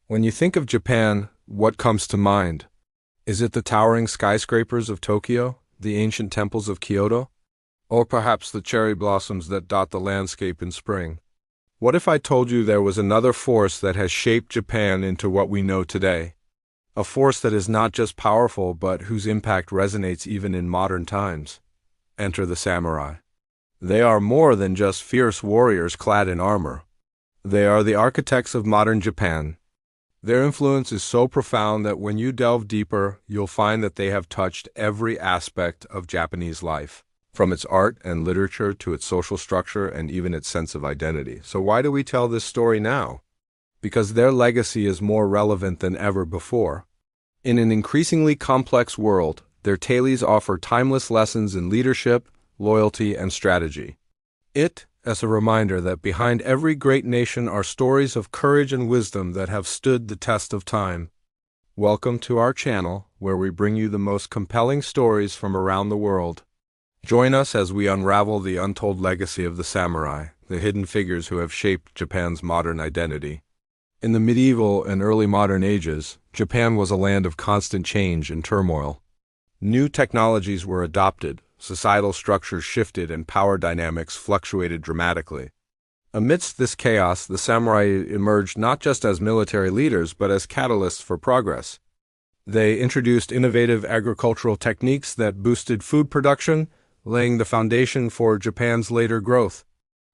When you think of Japan, what comes to mind? Is it the towering skyscrapers of Tokyo, the ancient temples of Kyoto, or perhaps the cherry blossoms that dot the landscape in spring? What if I told you there was another force that has shaped Japan into what we know today? A force that is not just powerful, but whose impact resonates even in modern times. Enter the samurai. They are more than just fierce warriors clad in armor. They are the architects of modern Japan. Their influence is so profound that when you delve deeper, you'll find that they have touched every aspect of Japanese life, from its art and literature to its social structure and even its sense of identity. So why do we tell this story now? Because their legacy is more relevant than ever before. In an increasingly complex world, their tales offer timeless lessons in leadership, loyalty, and strategy. As a reminder that behind every great nation are stories of courage and wisdom that have stood the test of time. Welcome to our channel, where we bring you the most compelling stories from around the world. Join us as we unravel the untold legacy of the samurai, the hidden figures who have shaped Japan's modern identity. In the medieval and early modern ages, Japan was a land of constant change and turmoil. New technologies were adopted, societal structures shifted, and power dynamics fluctuated dramatically. Amidst this chaos, the samurai emerged not just as military leaders, but as catalysts for progress. They introduced innovative agricultural techniques that boosted food production, laying the foundation for Japan's later growth.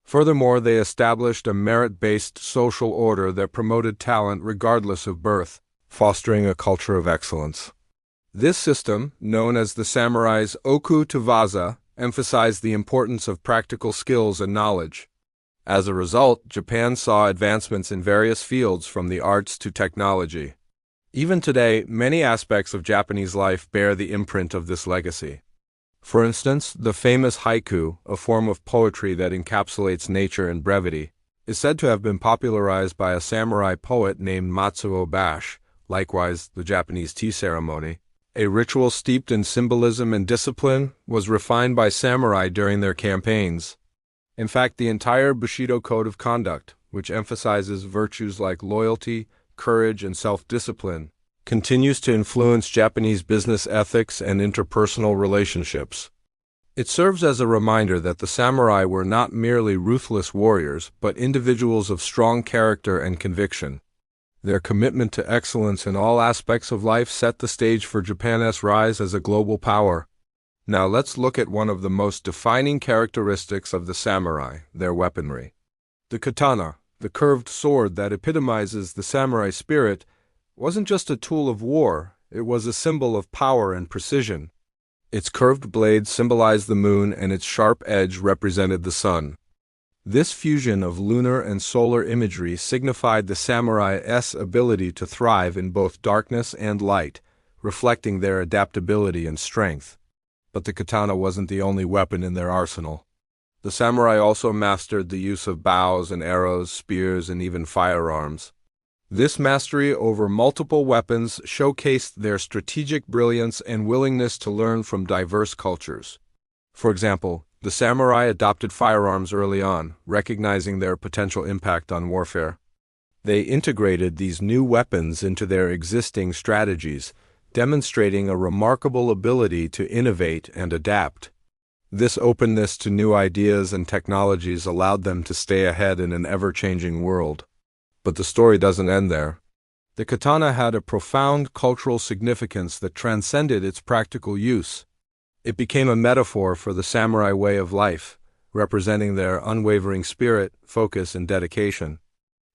Furthermore, they established a merit-based social order that promoted talent regardless of birth, fostering a culture of excellence. This system, known as the samurai's Oku to Waza, emphasized the importance of practical skills and knowledge. As a result, Japan saw advancements in various fields from the arts to technology. Even today, many aspects of Japanese life bear the imprint of this legacy. For instance, the famous haiku, a form of poetry that encapsulates nature and brevity, is said to have been popularized by a samurai poet named Matsuo Bash. Likewise, the Japanese tea ceremony, a ritual steeped in symbolism and discipline, was refined by samurai during their campaigns. In fact, the entire Bushido code of conduct, which emphasizes virtues like loyalty, courage, and self-discipline, continues to influence Japanese business ethics and interpersonal relationships. It serves as a reminder that the samurai were not merely ruthless warriors, but individuals of strong character and conviction. Their commitment to excellence in all aspects of life set the stage for Japan's rise as a global power. Now let's look at one of the most defining characteristics of the samurai, their weaponry. The katana, the curved sword that epitomizes the samurai spirit, wasn't just a tool of war, it was a symbol of power and precision. Its curved blade symbolized the moon and its sharp edge represented the sun. This fusion of lunar and solar imagery signified the samurai's ability to thrive in both darkness and light, reflecting their adaptability and strength. But the katana wasn't the only weapon in their arsenal. The samurai also mastered the use of bows and arrows, spears, and even firearms. This mastery over multiple weapons showcased their strategic brilliance and willingness to learn from diverse cultures. For example, the samurai adopted firearms early on, recognizing their potential impact on warfare. They integrated these new weapons into their existing strategies, demonstrating a remarkable ability to innovate and adapt. This openness to new ideas and technologies allowed them to stay ahead in an ever-changing world. But the story doesn't end there. The katana had a profound cultural significance that transcended its practical use. It became a metaphor for the samurai way of life, representing their unwavering spirit, focus, and dedication.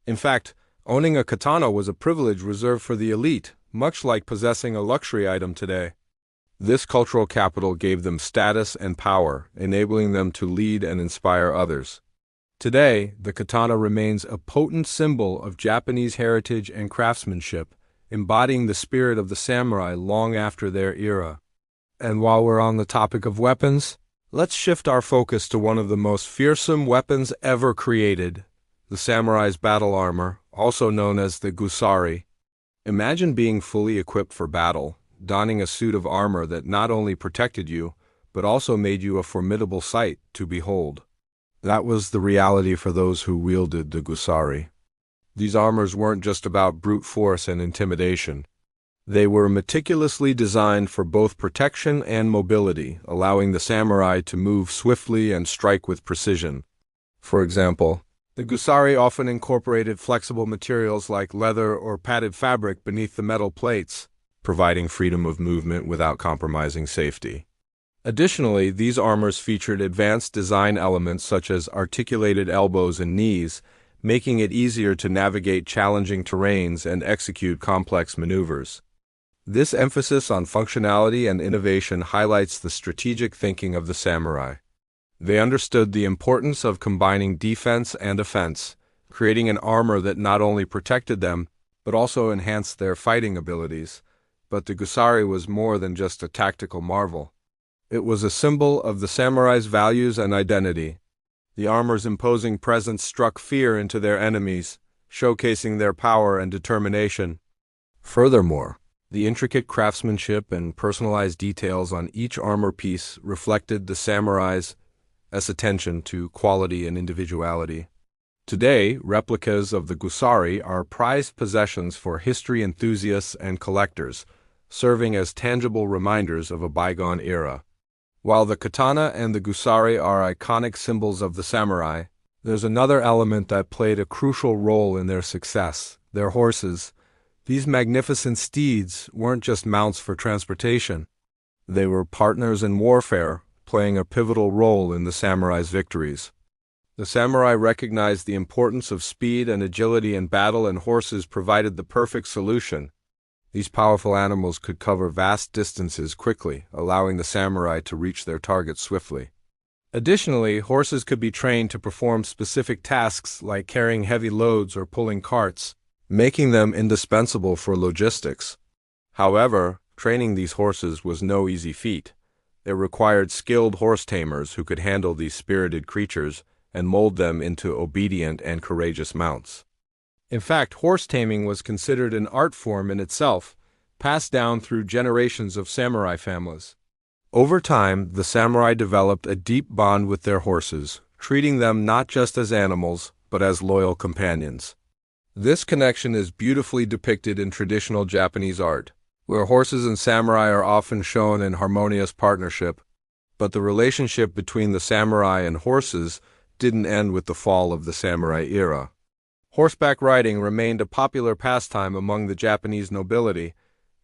In fact, owning a katana was a privilege reserved for the elite, much like possessing a luxury item today. This cultural capital gave them status and power, enabling them to lead and inspire others. Today, the katana remains a potent symbol of Japanese heritage and craftsmanship, embodying the spirit of the samurai long after their era. And while we're on the topic of weapons, let's shift our focus to one of the most fearsome weapons ever created, the samurai's battle armor, also known as the gusari. Imagine being fully equipped for battle, donning a suit of armor that not only protected you, but also made you a formidable sight to behold. That was the reality for those who wielded the gusari. These armors weren't just about brute force and intimidation. They were meticulously designed for both protection and mobility, allowing the samurai to move swiftly and strike with precision. For example, the gusari often incorporated flexible materials like leather or padded fabric beneath the metal plates, providing freedom of movement without compromising safety. Additionally, these armors featured advanced design elements such as articulated elbows and knees, making it easier to navigate challenging terrains and execute complex maneuvers. This emphasis on functionality and innovation highlights the strategic thinking of the samurai. They understood the importance of combining defense and offense, creating an armor that not only protected them, but also enhanced their fighting abilities. But the gusari was more than just a tactical marvel. It was a symbol of the samurai's values and identity. The armor's imposing presence struck fear into their enemies, showcasing their power and determination. Furthermore, the intricate craftsmanship and personalized details on each armor piece reflected the samurai's attention to quality and individuality. Today, replicas of the gusari are prized possessions for history enthusiasts and collectors, serving as tangible reminders of a bygone era. While the katana and the gusari are iconic symbols of the samurai, there's another element that played a crucial role in their success: their horses. These magnificent steeds weren't just mounts for transportation. They were partners in warfare, playing a pivotal role in the samurai's victories. The samurai recognized the importance of speed and agility in battle, and horses provided the perfect solution. These powerful animals could cover vast distances quickly, allowing the samurai to reach their targets swiftly. Additionally, horses could be trained to perform specific tasks like carrying heavy loads or pulling carts, making them indispensable for logistics. However, training these horses was no easy feat. It required skilled horse tamers who could handle these spirited creatures and mold them into obedient and courageous mounts. In fact, horse taming was considered an art form in itself, passed down through generations of samurai families. Over time, the samurai developed a deep bond with their horses, treating them not just as animals, but as loyal companions. This connection is beautifully depicted in traditional Japanese art, where horses and samurai are often shown in harmonious partnership. But the relationship between the samurai and horses didn't end with the fall of the samurai era. Horseback riding remained a popular pastime among the Japanese nobility,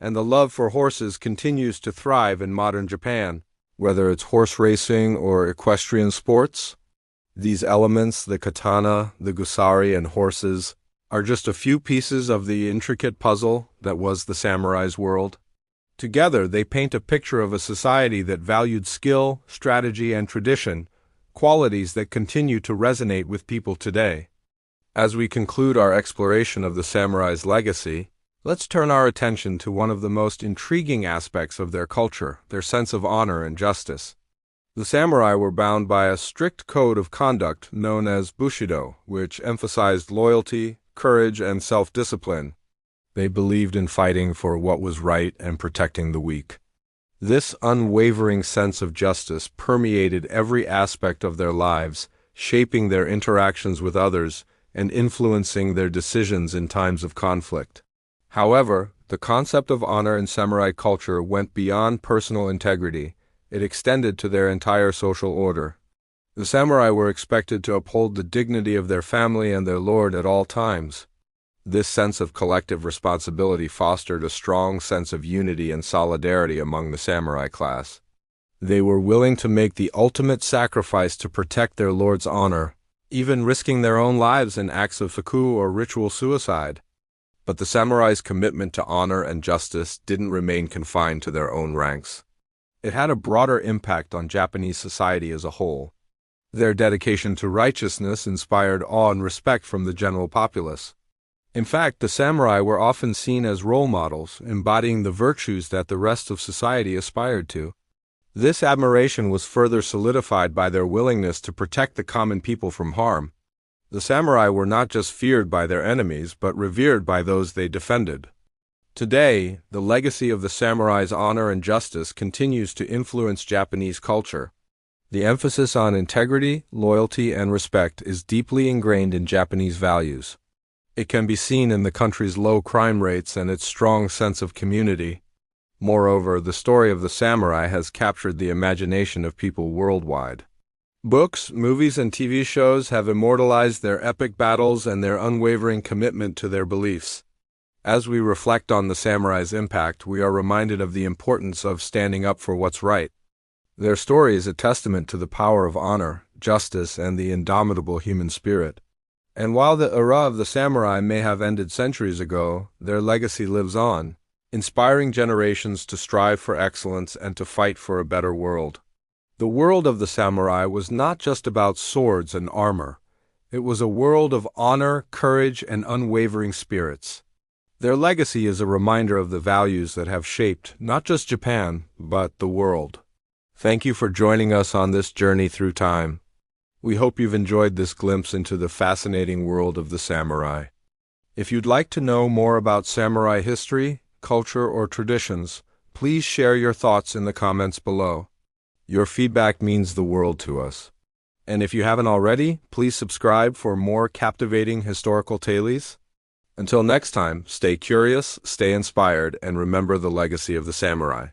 and the love for horses continues to thrive in modern Japan, whether it's horse racing or equestrian sports. These elements, the katana, the gusari, and horses, are just a few pieces of the intricate puzzle that was the samurai's world. Together, they paint a picture of a society that valued skill, strategy, and tradition, qualities that continue to resonate with people today. As we conclude our exploration of the samurai's legacy, let's turn our attention to one of the most intriguing aspects of their culture, their sense of honor and justice. The samurai were bound by a strict code of conduct known as Bushido, which emphasized loyalty, courage, and self-discipline. They believed in fighting for what was right and protecting the weak. This unwavering sense of justice permeated every aspect of their lives, shaping their interactions with others and influencing their decisions in times of conflict. However, the concept of honor in samurai culture went beyond personal integrity. It extended to their entire social order. The samurai were expected to uphold the dignity of their family and their lord at all times. This sense of collective responsibility fostered a strong sense of unity and solidarity among the samurai class. They were willing to make the ultimate sacrifice to protect their lord's honor, even risking their own lives in acts of fuku or ritual suicide. But the samurai's commitment to honor and justice didn't remain confined to their own ranks. It had a broader impact on Japanese society as a whole. Their dedication to righteousness inspired awe and respect from the general populace. In fact, the samurai were often seen as role models, embodying the virtues that the rest of society aspired to. This admiration was further solidified by their willingness to protect the common people from harm. The samurai were not just feared by their enemies, but revered by those they defended. Today, the legacy of the samurai's honor and justice continues to influence Japanese culture. The emphasis on integrity, loyalty, and respect is deeply ingrained in Japanese values. It can be seen in the country's low crime rates and its strong sense of community. Moreover, the story of the samurai has captured the imagination of people worldwide. Books, movies, and TV shows have immortalized their epic battles and their unwavering commitment to their beliefs. As we reflect on the samurai's impact, we are reminded of the importance of standing up for what's right. Their story is a testament to the power of honor, justice, and the indomitable human spirit. And while the era of the samurai may have ended centuries ago, their legacy lives on, inspiring generations to strive for excellence and to fight for a better world. The world of the samurai was not just about swords and armor. It was a world of honor, courage, and unwavering spirits. Their legacy is a reminder of the values that have shaped not just Japan, but the world. Thank you for joining us on this journey through time. We hope you've enjoyed this glimpse into the fascinating world of the samurai. If you'd like to know more about samurai history, culture, or traditions, please share your thoughts in the comments below. Your feedback means the world to us. And if you haven't already, please subscribe for more captivating historical tales. Until next time, stay curious, stay inspired, and remember the legacy of the samurai.